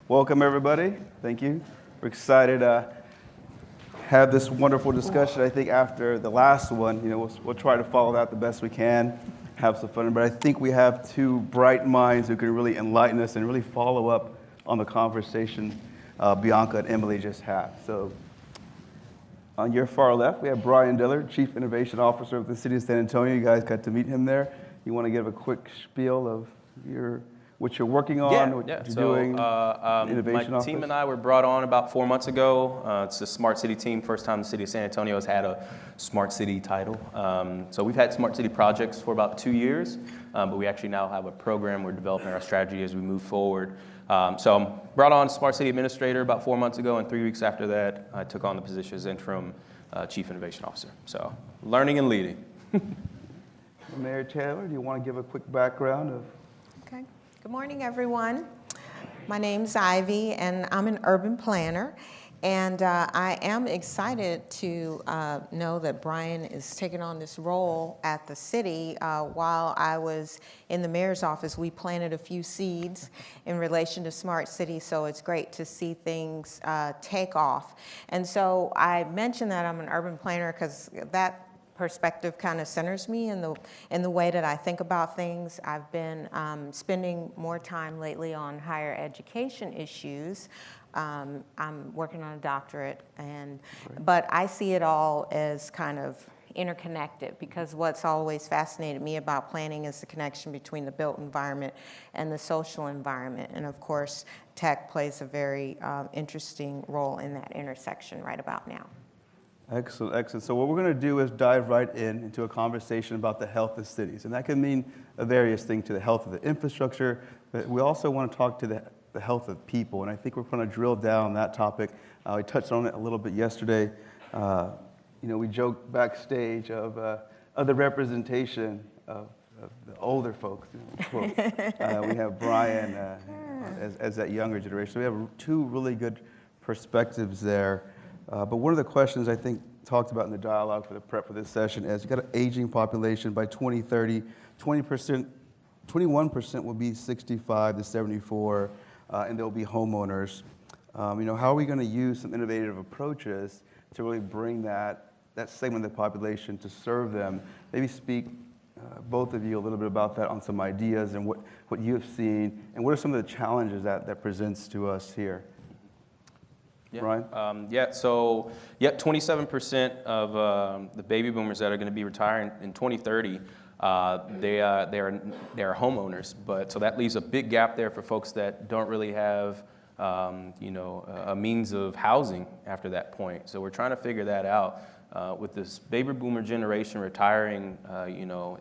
Welcome, everybody. Thank you. We're excited to have this wonderful discussion. I think after the last one, we'll try to follow that the best we can, have some fun. But I think we have two bright minds who can really enlighten us and really follow up on the conversation Bianca and Emily just had. So on your far left, we have Brian Dillard, Chief Innovation Officer of the City of San Antonio. You guys got to meet him there. You want to give a quick spiel of what you're working on, what you're doing, Innovation My Office? team and I were brought on about 4 months ago. It's a Smart City team. First time the City of San Antonio has had a Smart City title. So we've had Smart City projects for about 2 years, but we actually now have a program. We're developing our strategy as we move forward. So I'm brought on Smart City Administrator about 4 months ago, and 3 weeks after that, I took on the position as interim Chief Innovation Officer. So learning and leading. Mayor Taylor, do you want to give a quick background of? Okay. Good morning, everyone. My name's Ivy, and I'm an urban planner. And I am excited to know that Brian is taking on this role at the city. While I was in the mayor's office, we planted a few seeds in relation to Smart City, so it's great to see things take off. And so I mentioned that I'm an urban planner because that perspective kind of centers me in the way that I think about things. I've been spending more time lately on higher education issues. I'm working on a doctorate, but I see it all as kind of interconnected, because what's always fascinated me about planning is the connection between the built environment and the social environment. And of course, tech plays a very interesting role in that intersection right about now. Excellent, excellent. So what we're going to do is dive right into a conversation about the health of cities. And that can mean various things, to the health of the infrastructure, but we also want to talk to the health of people. And I think we're going to drill down on that topic. We touched on it a little bit yesterday. We joked backstage of the representation of the older folks. We have Brian as that younger generation. So we have two really good perspectives there. But one of the questions I think talked about in the dialogue for the prep for this session is, you got an aging population. By 2030, 21% will be 65 to 74, and they'll be homeowners. How are we going to use some innovative approaches to really bring that segment of the population to serve them? Maybe speak, both of you, a little bit about that, on some ideas and what you have seen, and what are some of the challenges that presents to us here? Yeah. Brian? 27% of the baby boomers that are going to be retiring in 2030, they are homeowners. But so that leaves a big gap there for folks that don't really have a means of housing after that point. So we're trying to figure that out. With this baby boomer generation retiring,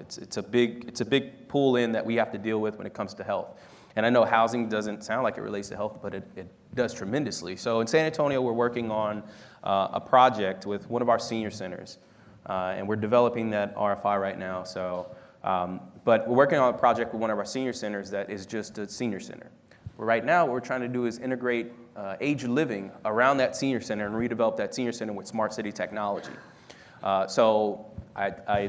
it's a big pull in that we have to deal with when it comes to health. And I know housing doesn't sound like it relates to health, but it does tremendously. So in San Antonio, we're working on a project with one of our senior centers, and we're developing that RFI right now. So, but we're working on a project with one of our senior centers that is just a senior center. Right now, what we're trying to do is integrate age living around that senior center and redevelop that senior center with smart city technology. So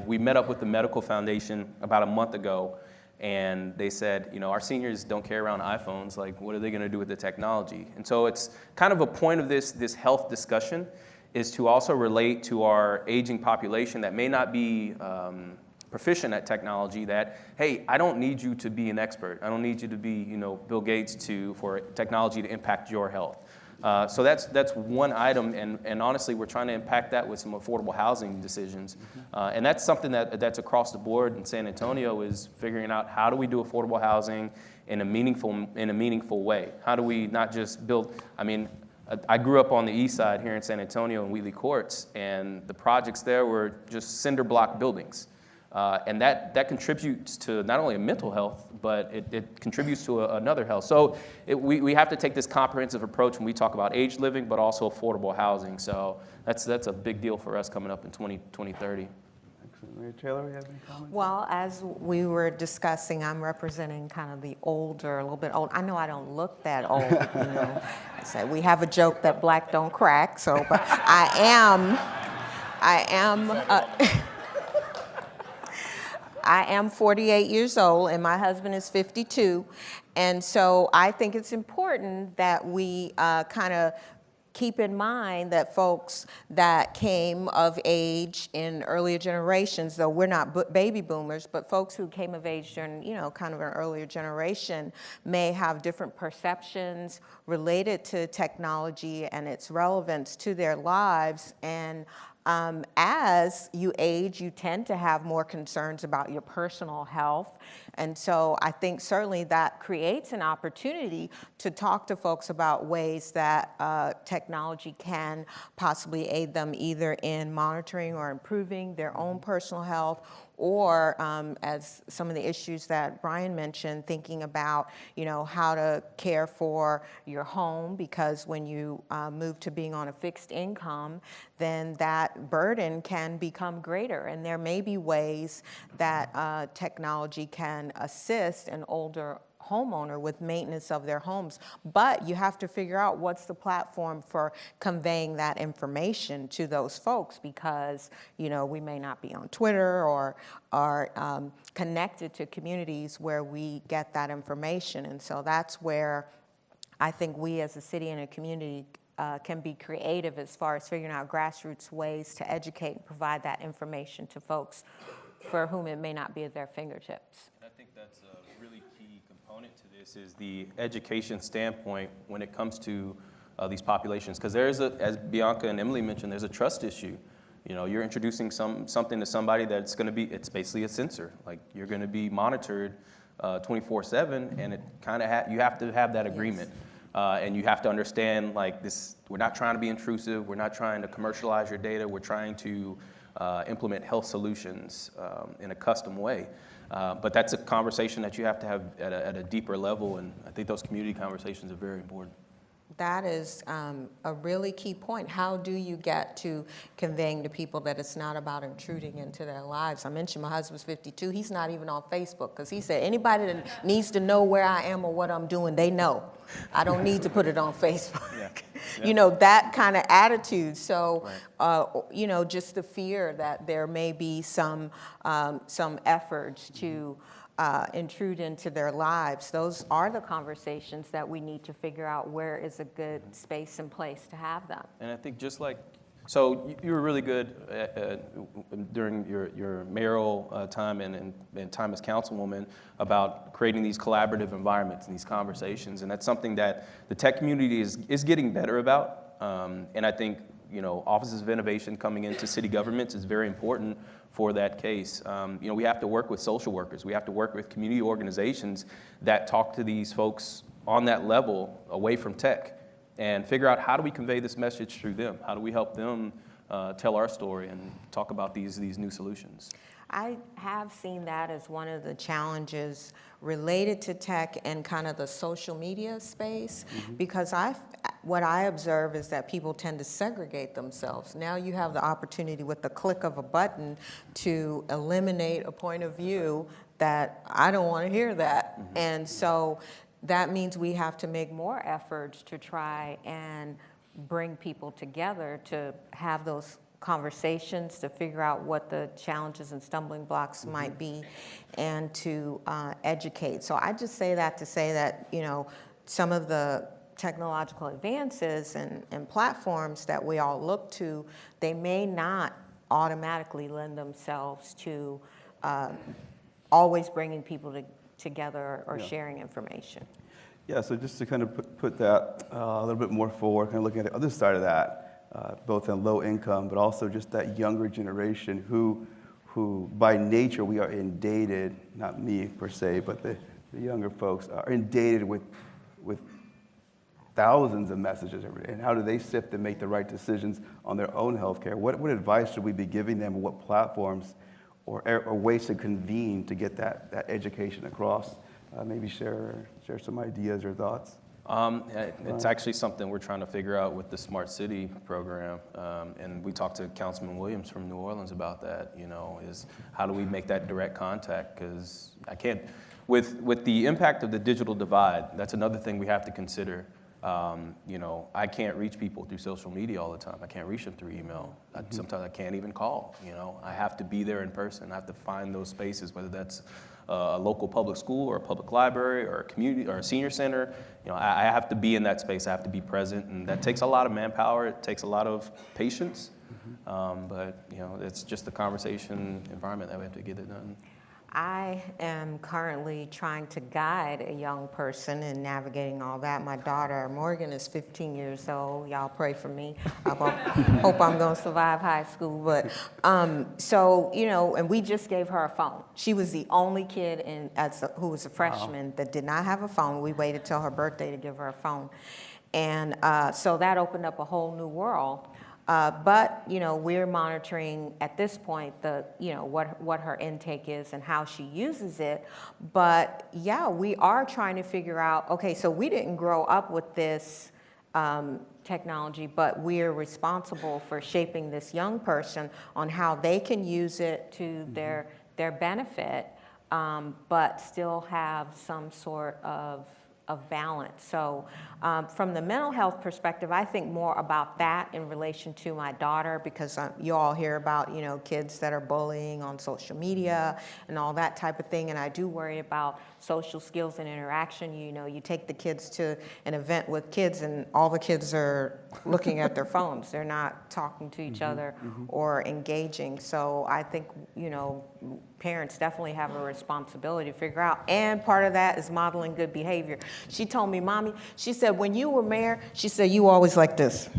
we met up with the Medical Foundation about a month ago, and they said, our seniors don't carry around iPhones. Like, what are they going to do with the technology? And so it's kind of a point of this health discussion is to also relate to our aging population that may not be proficient at technology, that, hey, I don't need you to be an expert. I don't need you to be, Bill Gates for technology to impact your health. So that's one item, and honestly, we're trying to impact that with some affordable housing decisions. And that's something that's across the board in San Antonio, is figuring out how do we do affordable housing in a meaningful way. How do we not just build, I grew up on the east side here in San Antonio in Wheatley Courts, and the projects there were just cinder block buildings. And that contributes to not only a mental health, but it contributes to another health. So we have to take this comprehensive approach when we talk about age living, but also affordable housing. So that's a big deal for us coming up in 2030. Excellent. Mayor Taylor, you have any comments? Well, as we were discussing, I'm representing kind of the older, a little bit old. I know I don't look that old, So we have a joke that black don't crack, but I am I am 48 years old and my husband is 52. And so I think it's important that we kind of keep in mind that folks that came of age in earlier generations, though we're not baby boomers, but folks who came of age during, kind of an earlier generation may have different perceptions related to technology and its relevance to their lives. And as you age, you tend to have more concerns about your personal health. And so I think certainly that creates an opportunity to talk to folks about ways that technology can possibly aid them either in monitoring or improving their own personal health, or as some of the issues that Brian mentioned, thinking about, how to care for your home, because when you move to being on a fixed income, then that burden can become greater. And there may be ways that technology can assist an older homeowner with maintenance of their homes, but you have to figure out what's the platform for conveying that information to those folks, because we may not be on Twitter or are connected to communities where we get that information. And so that's where I think we as a city and a community can be creative as far as figuring out grassroots ways to educate and provide that information to folks for whom it may not be at their fingertips. I think that's a really key component to this, is the education standpoint when it comes to these populations. Because there's as Bianca and Emily mentioned, there's a trust issue. You're introducing something to somebody that's going to be, it's basically a sensor. Like, you're going to be monitored 24/7, and it kind of you have to have that agreement. Yes. And you have to understand, like, this, we're not trying to be intrusive. We're not trying to commercialize your data. We're trying to implement health solutions in a custom way. But that's a conversation that you have to have at a deeper level, and I think those community conversations are very important. That is a really key point. How do you get to conveying to people that it's not about intruding into their lives? I mentioned my husband's 52. He's not even on Facebook, because he said anybody that needs to know where I am or what I'm doing, they know. I don't need to put it on Facebook. Yeah. That kind of attitude. So, right. Just the fear that there may be some efforts to intrude into their lives. Those are the conversations that we need to figure out where is a good space and place to have them. And I think so you were really good during your mayoral time and time as councilwoman about creating these collaborative environments and these conversations. And that's something that the tech community is getting better about. And I think, offices of innovation coming into city governments is very important for that case. We have to work with social workers. We have to work with community organizations that talk to these folks on that level away from tech, and figure out, how do we convey this message through them? How do we help them tell our story and talk about these new solutions? I have seen that as one of the challenges related to tech and kind of the social media space, because what I observe is that people tend to segregate themselves. Now you have the opportunity with the click of a button to eliminate a point of view that I don't want to hear that. And so that means we have to make more efforts to try and bring people together to have those conversations, to figure out what the challenges and stumbling blocks might be, and to educate. So I just say that to say that, some of the technological advances and platforms that we all look to, they may not automatically lend themselves to always bringing people together or sharing information. Yeah, so just to kind of put that a little bit more forward, kind of looking at the other side of that, both in low income, but also just that younger generation who by nature we are inundated, not me per se, but the younger folks are inundated with thousands of messages every day. And how do they sift and make the right decisions on their own healthcare? What advice should we be giving them? What platforms or ways to convene to get that education across? Maybe share some ideas or thoughts. It's actually something we're trying to figure out with the Smart City program. And we talked to Councilman Williams from New Orleans about that, is how do we make that direct contact? Because with the impact of the digital divide, that's another thing we have to consider. You know, I can't reach people through social media all the time. I can't reach them through email. Sometimes I can't even call, you know. I have to be there in person. I have to find those spaces, whether that's a local public school or a public library or a community or a senior center. You know, I have to be in that space. I have to be present, and that takes a lot of manpower. It takes a lot of patience. But, you know, it's just the conversation environment that we have to get it done. I am currently trying to guide a young person in navigating all that. My daughter, Morgan, is 15 years old. Y'all pray for me. I hope I'm going to survive high school. But so, you know, and we just gave her a phone. She was the only kid who was a freshman that did not have a phone. We waited till her birthday to give her a phone. And so that opened up a whole new world. But, you know, we're monitoring at this point what her intake is and how she uses it. But yeah, we are trying to figure out, okay, so we didn't grow up with this technology, but we're responsible for shaping this young person on how they can use it to their benefit, but still have some sort of balance. So from the mental health perspective, I think more about that in relation to my daughter, because you all hear about, you know, kids that are bullying on social media and all that type of thing. And I do worry about social skills and interaction. You know, you take the kids to an event with kids and all the kids are looking at their phones. They're not talking to each other or engaging. So I think, you know, parents definitely have a responsibility to figure out. And part of that is modeling good behavior. She told me, Mommy, she said, when you were mayor, she said, you always like this.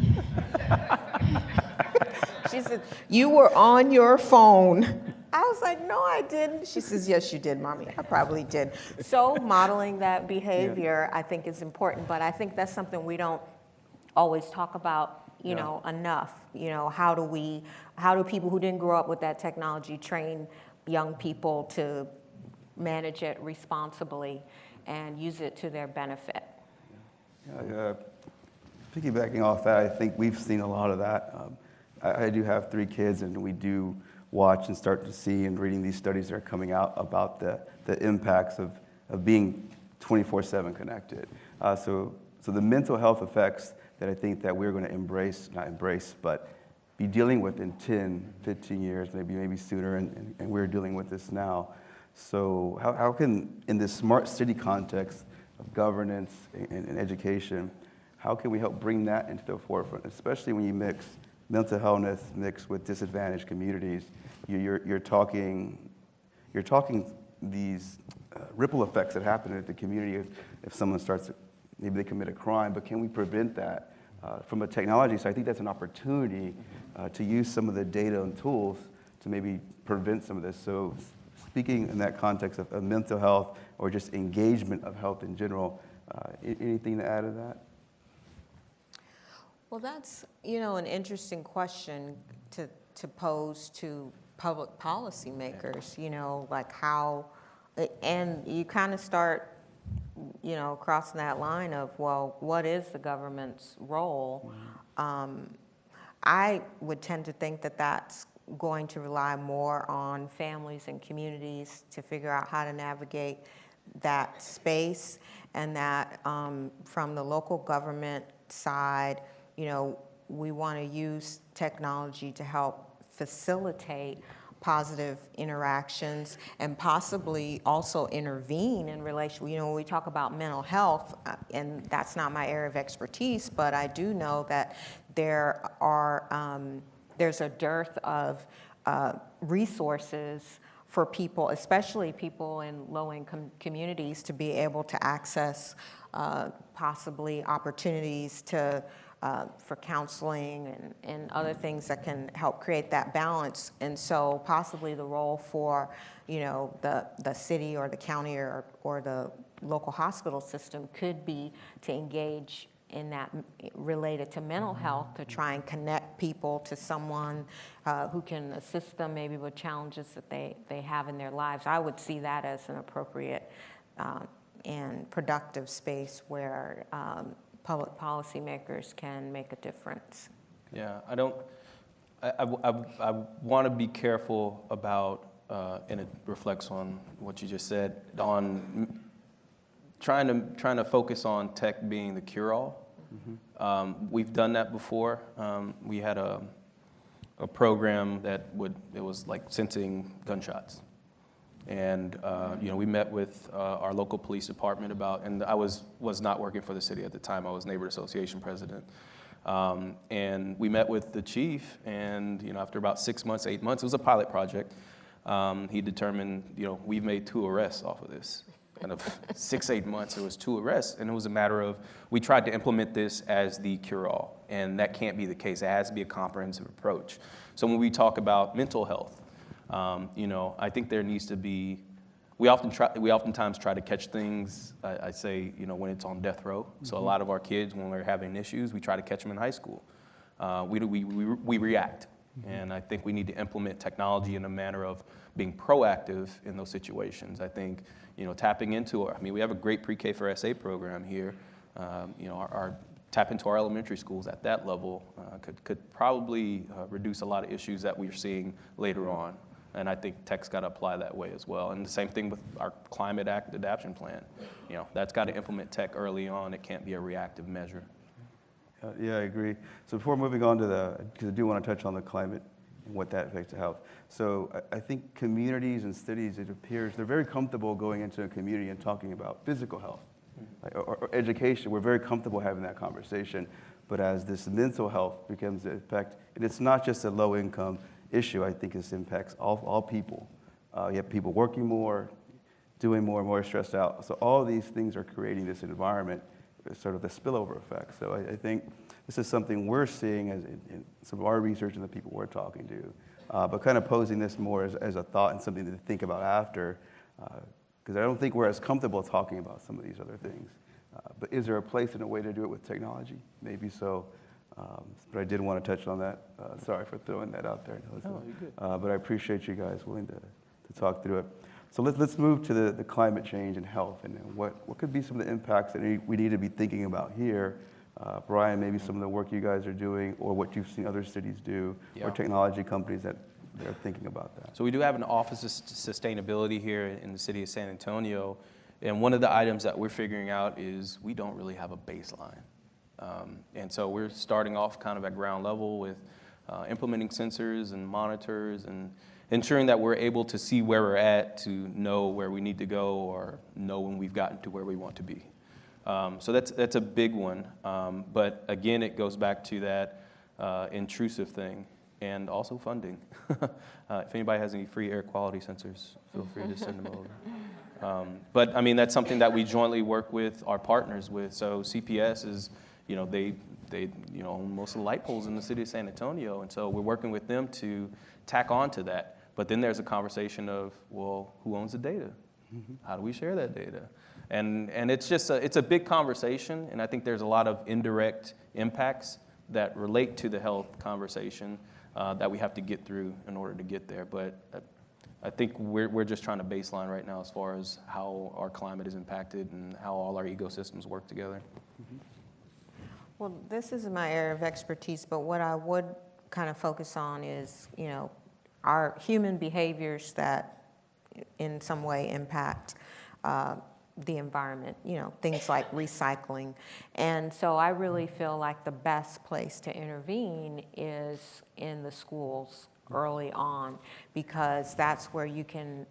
She said, you were on your phone. I was like, no, I didn't. She says, yes, you did, Mommy. I probably did. So modeling that behavior, I think, is important. But I think that's something we don't always talk about, you know, enough. You know, how do people who didn't grow up with that technology train young people to manage it responsibly and use it to their benefit? Piggybacking off that, I think we've seen a lot of that. I do have 3 kids, and we do watch and start to see and reading these studies that are coming out about the impacts of being 24/7 connected. So the mental health effects that I think that we're going to not embrace, but be dealing with in 10, 15 years, maybe sooner, and we're dealing with this now. So how can, in this smart city context of governance and education, how can we help bring that into the forefront, especially when you mix mental health mixed with disadvantaged communities? You're talking these ripple effects that happen in the community if someone starts, maybe they commit a crime, but can we prevent that from a technology? So I think that's an opportunity to use some of the data and tools to maybe prevent some of this. So speaking in that context of mental health or just engagement of health in general, anything to add to that? Well, that's, you know, an interesting question to pose to public policy makers, you know, like how, and you kind of start, you know, crossing that line of, well, what is the government's role? I would tend to think that that's going to rely more on families and communities to figure out how to navigate that space, and that from the local government side, you know, we want to use technology to help facilitate positive interactions and possibly also intervene in relation, you know, when we talk about mental health, and that's not my area of expertise, but I do know that there's a dearth of resources for people, especially people in low-income communities, to be able to access possibly opportunities to for counseling and other things that can help create that balance. And so possibly the role for, you know, the city or the county or the local hospital system could be to engage in that related to mental health, to try and connect people to someone who can assist them maybe with challenges that they have in their lives. I would see that as an appropriate and productive space where public policymakers can make a difference. Yeah, I want to be careful about, and it reflects on what you just said, on trying to focus on tech being the cure-all. We've done that before. We had a program that it was like sensing gunshots. And we met with our local police department and I was not working for the city at the time. I was Neighborhood Association president. And we met with the chief, and after about 6 months, 8 months, it was a pilot project. He determined, we've made 2 arrests off of this. Kind of 6, 8 months, it was 2 arrests, and it was a matter of, we tried to implement this as the cure-all, and that can't be the case. It has to be a comprehensive approach. So when we talk about mental health, I think there needs to be, we oftentimes try to catch things, I say, when it's on death row. So a lot of our kids, when we're having issues, we try to catch them in high school. We react. And I think we need to implement technology in a manner of being proactive in those situations. I think, tapping into we have a great pre-K for SA program here. Our tap into our elementary schools at that level could probably reduce a lot of issues that we're seeing later on. And I think tech's got to apply that way as well. And the same thing with our climate adaptation plan. That's got to implement tech early on. It can't be a reactive measure. Yeah, I agree. So before moving on to because I do want to touch on the climate and what that affects the health. So I think communities and cities, it appears, they're very comfortable going into a community and talking about physical health or education. We're very comfortable having that conversation. But as this mental health becomes an impact, and it's not just a low-income issue, I think this impacts all people. You have people working more, doing more stressed out. So all these things are creating this environment, sort of the spillover effect. So I think this is something we're seeing as in some of our research and the people we're talking to, but kind of posing this more as a thought and something to think about after, because I don't think we're as comfortable talking about some of these other things. But is there a place and a way to do it with technology? Maybe so. But I did want to touch on that. Sorry for throwing that out there. No, you're good. But I appreciate you guys willing to talk through it. So let's move to the climate change and health, and what could be some of the impacts that we need to be thinking about here. Brian, maybe some of the work you guys are doing, or what you've seen other cities do, or technology companies that are thinking about that. So we do have an Office of Sustainability here in the city of San Antonio, and one of the items that we're figuring out is we don't really have a baseline. And so we're starting off kind of at ground level with implementing sensors and monitors and ensuring that we're able to see where we're at, to know where we need to go, or know when we've gotten to where we want to be. So that's a big one. But again, it goes back to that intrusive thing, and also funding. If anybody has any free air quality sensors, feel free to send them over. But that's something that we jointly work with our partners with. So CPS is, they own most of the light poles in the city of San Antonio, and so we're working with them to tack on to that. But then there's a conversation of, well, who owns the data? How do we share that data? And it's just it's a big conversation, and I think there's a lot of indirect impacts that relate to the health conversation that we have to get through in order to get there. But I think we're just trying to baseline right now as far as how our climate is impacted and how all our ecosystems work together. Well, this isn't my area of expertise, but what I would kind of focus on is, our human behaviors that in some way impact the environment, things like recycling. And so I really feel like the best place to intervene is in the schools early on, because that's where you can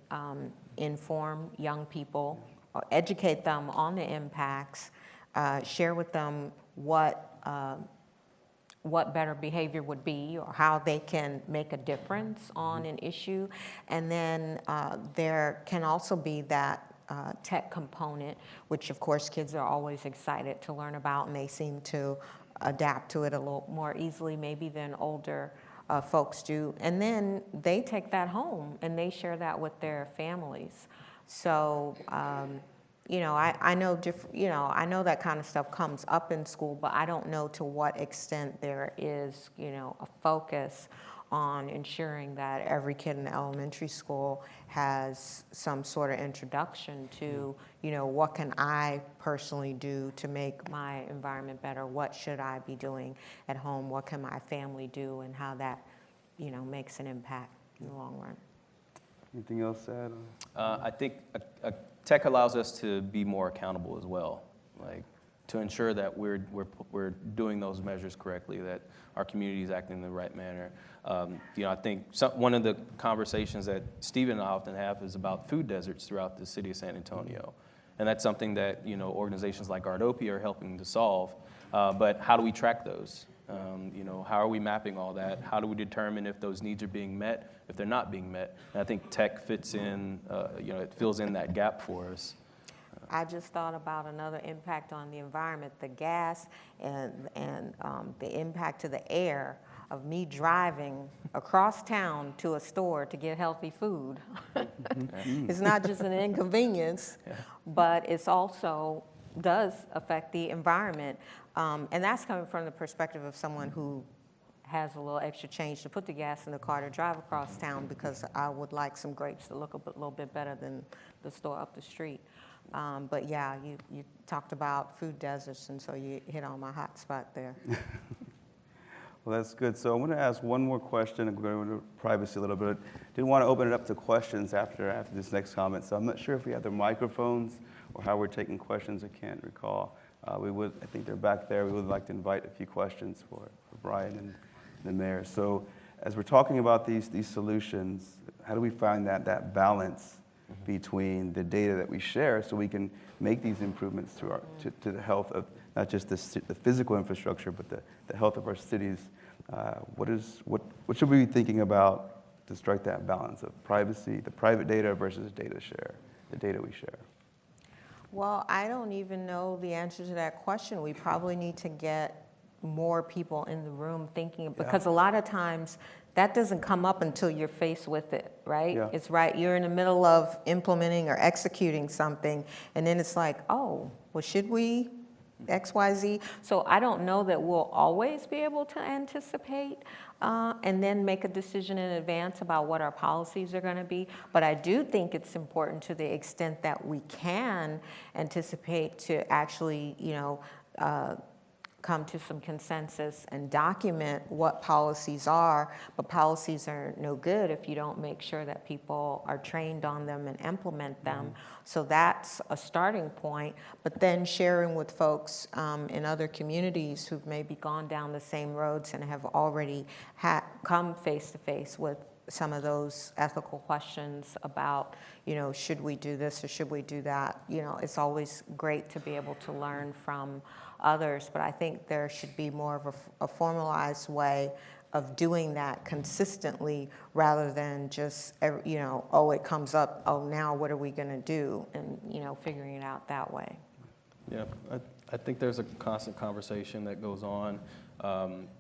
inform young people, or educate them on the impacts, share with them what better behavior would be, or how they can make a difference on an issue. And then there can also be that tech component, which of course kids are always excited to learn about, and they seem to adapt to it a little more easily maybe than older folks do. And then they take that home and they share that with their families. So I know I know that kind of stuff comes up in school, but I don't know to what extent there is, a focus on ensuring that every kid in elementary school has some sort of introduction to, what can I personally do to make my environment better? What should I be doing at home? What can my family do, and how that, makes an impact in the long run. Anything else to add on? I think tech allows us to be more accountable as well. Like, to ensure that we're doing those measures correctly, that our community is acting in the right manner. I think one of the conversations that Stephen and I often have is about food deserts throughout the city of San Antonio. And that's something that, organizations like Ardopia are helping to solve. But how do we track those? How are we mapping all that? How do we determine if those needs are being met, if they're not being met? And I think tech fits in, it fills in that gap for us. I just thought about another impact on the environment, the gas and the impact to the air of me driving across town to a store to get healthy food. It's not just an inconvenience, but it's also does affect the environment. And that's coming from the perspective of someone who has a little extra change to put the gas in the car to drive across town because I would like some grapes to look a little bit better than the store up the street. But yeah, you talked about food deserts, and so you hit on my hot spot there. Well, that's good. So I'm going to ask one more question and go into privacy a little bit. Didn't want to open it up to questions after this next comment, so I'm not sure if we have the microphones or how we're taking questions. I can't recall. I think they're back there. We would like to invite a few questions for Brian and the mayor. So as we're talking about these solutions, how do we find that balance between the data that we share so we can make these improvements to the health of not just the physical infrastructure, but the health of our cities? What should we be thinking about to strike that balance of privacy, the private data versus the data we share? Well, I don't even know the answer to that question. We probably need to get more people in the room thinking, because a lot of times that doesn't come up until you're faced with it, right? Yeah. It's right, you're in the middle of implementing or executing something, and then it's like, oh, well, should we X, Y, Z? So I don't know that we'll always be able to anticipate and then make a decision in advance about what our policies are going to be. But I do think it's important, to the extent that we can anticipate, to actually, come to some consensus and document what policies are. But policies are no good if you don't make sure that people are trained on them and implement them. So that's a starting point. But then sharing with folks in other communities who've maybe gone down the same roads and have already come face to face with some of those ethical questions about, should we do this or should we do that? It's always great to be able to learn from others, but I think there should be more of a formalized way of doing that consistently, rather than just, it comes up, now what are we going to do? And, figuring it out that way. Yeah, I think there's a constant conversation that goes on.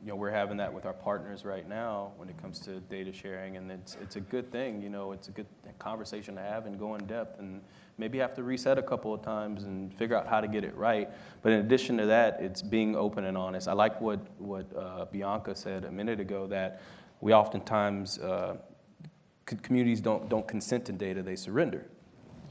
We're having that with our partners right now when it comes to data sharing, and it's a good thing. It's a good conversation to have and go in depth, and maybe have to reset a couple of times and figure out how to get it right. But in addition to that, it's being open and honest. I like what Bianca said a minute ago, that we oftentimes communities don't consent to data; they surrender.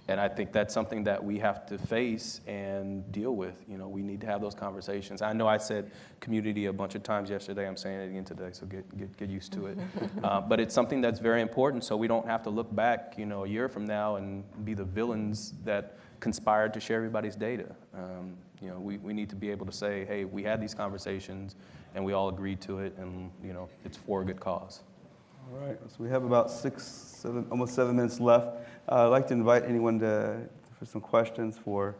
And I think that's something that we have to face and deal with. We need to have those conversations. I know I said community a bunch of times yesterday. I'm saying it again today, so get used to it. But it's something that's very important, so we don't have to look back, a year from now and be the villains that conspired to share everybody's data. We need to be able to say, hey, we had these conversations and we all agreed to it, and it's for a good cause. All right, so we have about almost 7 minutes left. I'd like to invite anyone for some questions for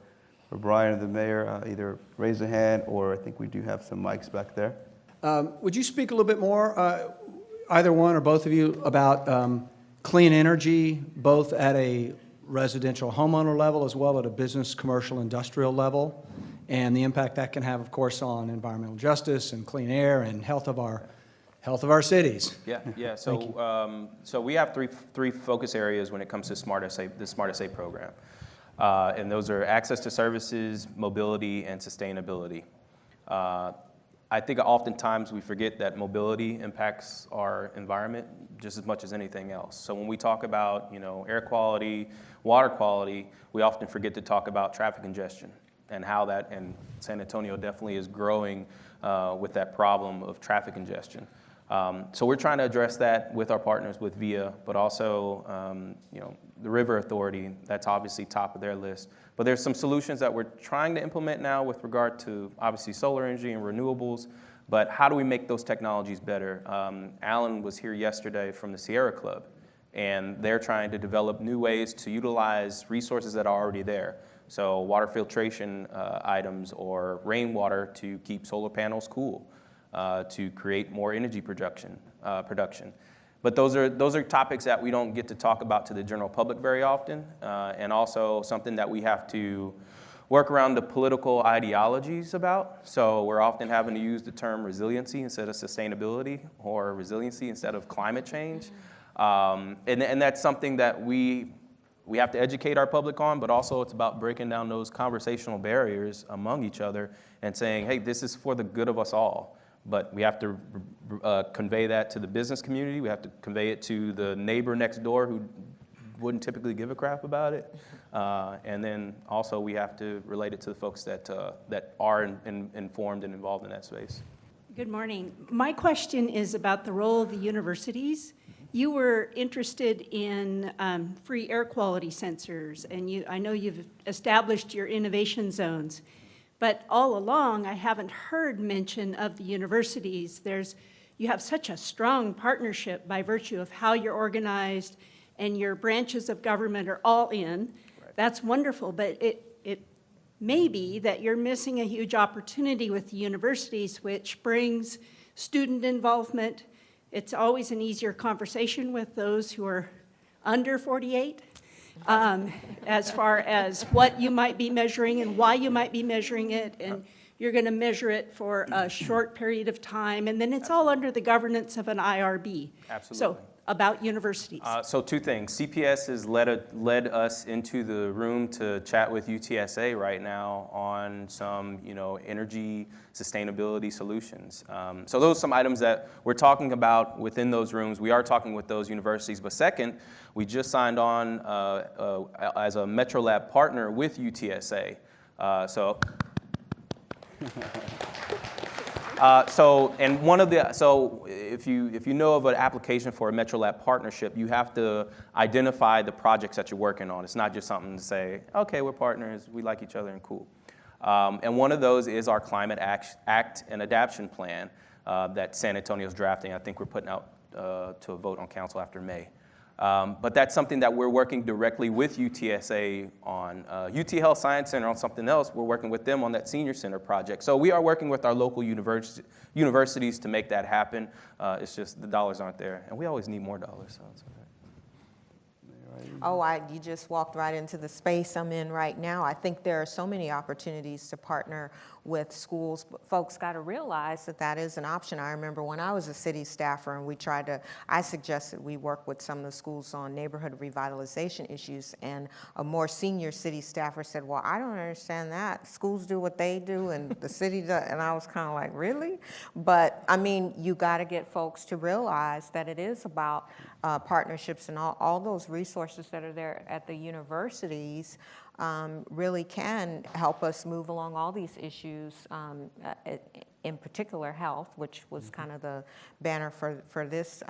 Brian or the mayor. Either raise a hand, or I think we do have some mics back there. Would you speak a little bit more, either one or both of you, about clean energy, both at a residential homeowner level as well at a business, commercial, industrial level, and the impact that can have, of course, on environmental justice and clean air and health of our cities? Yeah. So we have three focus areas when it comes to the Smart SA program, and those are access to services, mobility, and sustainability. I think oftentimes we forget that mobility impacts our environment just as much as anything else. So when we talk about air quality, water quality, we often forget to talk about traffic congestion and how that, and San Antonio definitely is growing with that problem of traffic congestion. So we're trying to address that with our partners with VIA, but also the River Authority, that's obviously top of their list. But there's some solutions that we're trying to implement now with regard to obviously solar energy and renewables, but how do we make those technologies better? Alan was here yesterday from the Sierra Club, and they're trying to develop new ways to utilize resources that are already there. So water filtration items or rainwater to keep solar panels cool, to create more energy production. But those are topics that we don't get to talk about to the general public very often, and also something that we have to work around the political ideologies about. So we're often having to use the term resiliency instead of sustainability, or resiliency instead of climate change. And that's something that we have to educate our public on, but also it's about breaking down those conversational barriers among each other and saying, hey, this is for the good of us all. But we have to convey that to the business community. We have to convey it to the neighbor next door who wouldn't typically give a crap about it. And then also we have to relate it to the folks that are informed and involved in that space. Good morning. My question is about the role of the universities. You were interested in free air quality sensors, and I know you've established your innovation zones. But all along, I haven't heard mention of the universities. You have such a strong partnership by virtue of how you're organized, and your branches of government are all in. Right. That's wonderful, but it may be that you're missing a huge opportunity with the universities, which brings student involvement. It's always an easier conversation with those who are under 48. As far as what you might be measuring and why you might be measuring it, and you're going to measure it for a short period of time, and then it's all under the governance of an IRB. Absolutely. So about universities. So two things. CPS has led us into the room to chat with UTSA right now on some energy sustainability solutions. So those are some items that we're talking about within those rooms. We are talking with those universities. But second, we just signed on as a MetroLab partner with UTSA. If you know of an application for a MetroLab partnership, you have to identify the projects that you're working on. It's not just something to say, okay, we're partners, we like each other, and cool. And one of those is our Climate Act and Adaptation Plan that San Antonio's drafting. I think we're putting out to a vote on council after May. But that's something that we're working directly with UTSA on. UT Health Science Center on something else, we're working with them on that senior center project. So we are working with our local universities to make that happen. It's just the dollars aren't there. And we always need more dollars. So it's okay. Oh, you just walked right into the space I'm in right now. I think there are so many opportunities to partner with schools, but folks got to realize that that is an option. I remember when I was a city staffer and I suggested we work with some of the schools on neighborhood revitalization issues, and a more senior city staffer said, well, I don't understand that. Schools do what they do and the city does, and I was kind of like, really? But I mean, you got to get folks to realize that it is about partnerships, and all those resources that are there at the universities really can help us move along all these issues, in particular health, which was kind of the banner for this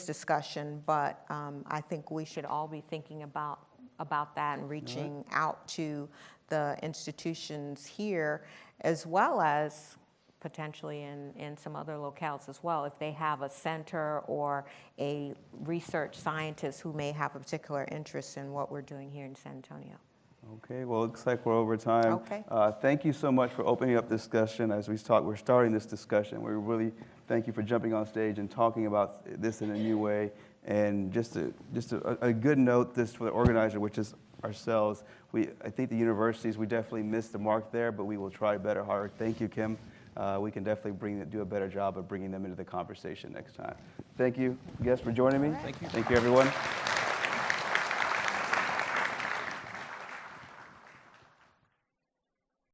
discussion. But I think we should all be thinking about that and reaching out to the institutions here, as well as potentially in some other locales as well, if they have a center or a research scientist who may have a particular interest in what we're doing here in San Antonio. Okay, well, it looks like we're over time. Okay. Thank you so much for opening up discussion. As we're starting this discussion. We really thank you for jumping on stage and talking about this in a new way. And just a good note, this for the organizer, which is ourselves. I think the universities, we definitely missed the mark there, but we will try better, harder. Thank you, Kim. We can definitely do a better job of bringing them into the conversation next time. Thank you, guests, for joining me. Right. Thank you. Thank you, everyone.